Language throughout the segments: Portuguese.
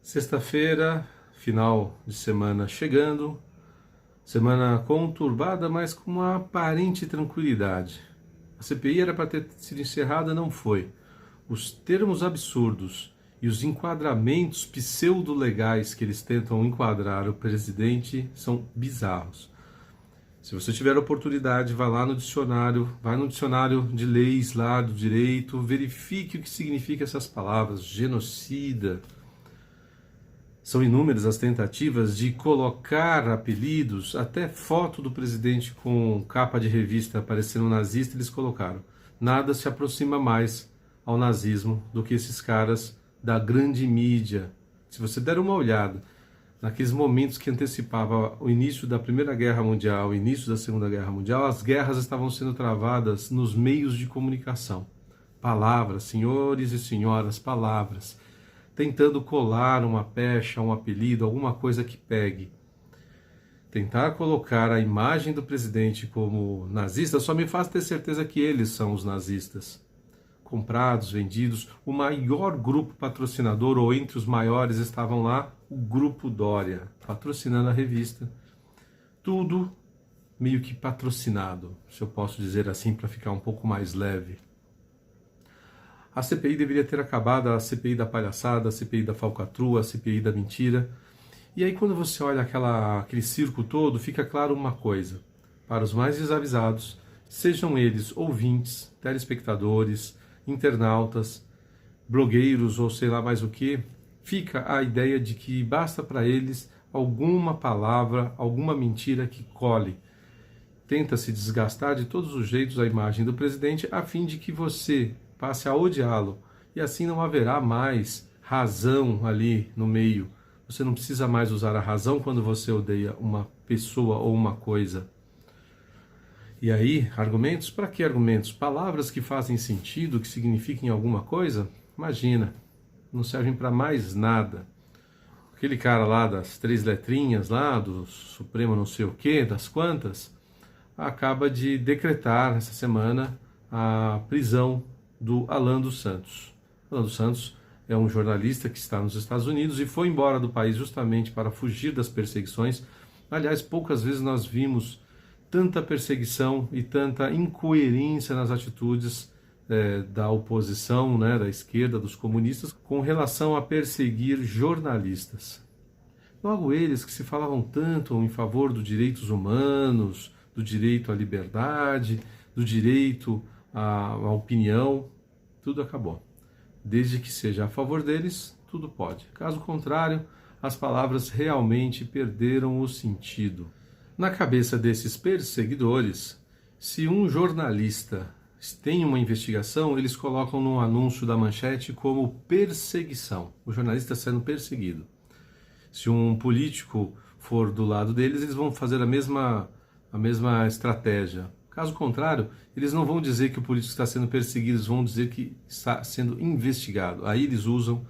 Sexta-feira, final de semana chegando, semana conturbada, mas com uma aparente tranquilidade. A CPI era para ter sido encerrada, não foi. Os termos absurdos e os enquadramentos pseudo-legais que eles tentam enquadrar o presidente são bizarros. Se você tiver a oportunidade, vá lá no dicionário, vai no dicionário de leis lá do direito, verifique o que significa essas palavras, genocida. São inúmeras as tentativas de colocar apelidos, até foto do presidente com capa de revista parecendo nazista, eles colocaram. Nada se aproxima mais ao nazismo do que esses caras da grande mídia. Se você der uma olhada naqueles momentos que antecipava o início da Primeira Guerra Mundial, o início da Segunda Guerra Mundial, as guerras estavam sendo travadas nos meios de comunicação. Palavras, senhores e senhoras, palavras. Tentando colar uma pecha, um apelido, alguma coisa que pegue. Tentar colocar a imagem do presidente como nazista só me faz ter certeza que eles são os nazistas. Comprados, vendidos, o maior grupo patrocinador, ou entre os maiores estavam lá, o Grupo Dória, patrocinando a revista. Tudo meio que patrocinado, se eu posso dizer assim, para ficar um pouco mais leve. A CPI deveria ter acabado, a CPI da palhaçada, a CPI da falcatrua, a CPI da mentira. E aí quando você olha aquele circo todo, fica claro uma coisa. Para os mais desavisados, sejam eles ouvintes, telespectadores, internautas, blogueiros ou sei lá mais o que, fica a ideia de que basta para eles alguma palavra, alguma mentira que cole. Tenta-se desgastar de todos os jeitos a imagem do presidente a fim de que você passe a odiá-lo, e assim não haverá mais razão ali no meio. Você não precisa mais usar a razão quando você odeia uma pessoa ou uma coisa. E aí, argumentos? Para que argumentos? Palavras que fazem sentido, que signifiquem alguma coisa? Imagina, não servem para mais nada. Aquele cara lá das 3 letrinhas lá, do Supremo não sei o que, das quantas, acaba de decretar essa semana a prisão do Alan dos Santos. Alan dos Santos é um jornalista que está nos Estados Unidos e foi embora do país justamente para fugir das perseguições. Aliás, poucas vezes nós vimos tanta perseguição e tanta incoerência nas atitudes da oposição, né, da esquerda, dos comunistas, com relação a perseguir jornalistas. Logo eles que se falavam tanto em favor dos direitos humanos, do direito à liberdade, do direito à opinião, tudo acabou. Desde que seja a favor deles, tudo pode. Caso contrário, as palavras realmente perderam o sentido. Na cabeça desses perseguidores, se um jornalista tem uma investigação, eles colocam no anúncio da manchete como perseguição. O jornalista sendo perseguido. Se um político for do lado deles, eles vão fazer a mesma estratégia. Caso contrário, eles não vão dizer que o político está sendo perseguido, eles vão dizer que está sendo investigado. Aí eles usam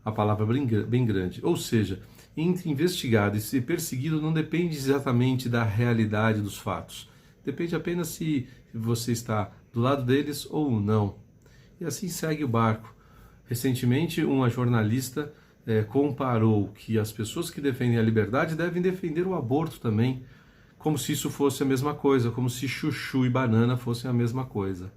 a palavra bem grande. Ou seja, entre investigado e ser perseguido não depende exatamente da realidade dos fatos. Depende apenas se você está do lado deles ou não. E assim segue o barco. Recentemente, uma jornalista comparou que as pessoas que defendem a liberdade devem defender o aborto também, como se isso fosse a mesma coisa, como se chuchu e banana fossem a mesma coisa.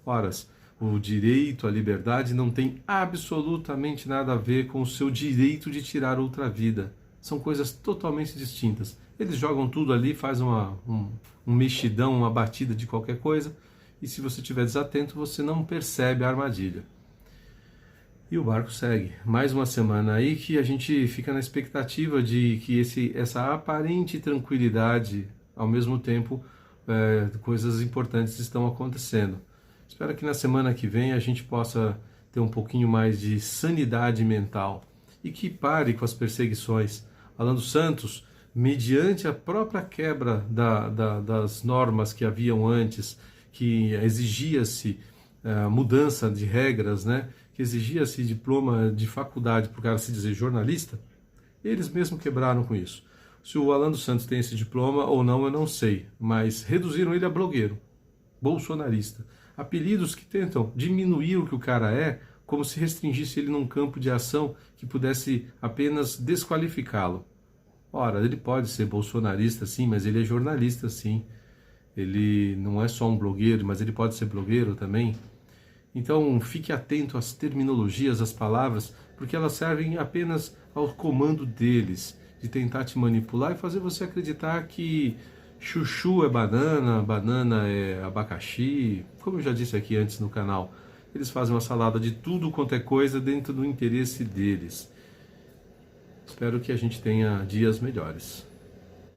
Horas, o direito à liberdade não tem absolutamente nada a ver com o seu direito de tirar outra vida. São coisas totalmente distintas. Eles jogam tudo ali, fazem um mexidão, uma batida de qualquer coisa, e se você estiver desatento, você não percebe a armadilha. E o barco segue. Mais uma semana aí que a gente fica na expectativa de que essa aparente tranquilidade, ao mesmo tempo, coisas importantes estão acontecendo. Espero que na semana que vem a gente possa ter um pouquinho mais de sanidade mental e que pare com as perseguições. Alan dos Santos, mediante a própria quebra das normas que haviam antes, que exigia-se mudança de regras, né? Que exigia-se diploma de faculdade para o cara se dizer jornalista, eles mesmos quebraram com isso. Se o Alan dos Santos tem esse diploma ou não, eu não sei, mas reduziram ele a blogueiro, bolsonarista. Apelidos que tentam diminuir o que o cara é como se restringisse ele num campo de ação que pudesse apenas desqualificá-lo. Ora, ele pode ser bolsonarista sim, mas ele é jornalista sim. Ele não é só um blogueiro, mas ele pode ser blogueiro também. Então fique atento às terminologias, às palavras, porque elas servem apenas ao comando deles, de tentar te manipular e fazer você acreditar que chuchu é banana, banana é abacaxi, como eu já disse aqui antes no canal. Eles fazem uma salada de tudo quanto é coisa dentro do interesse deles. Espero que a gente tenha dias melhores.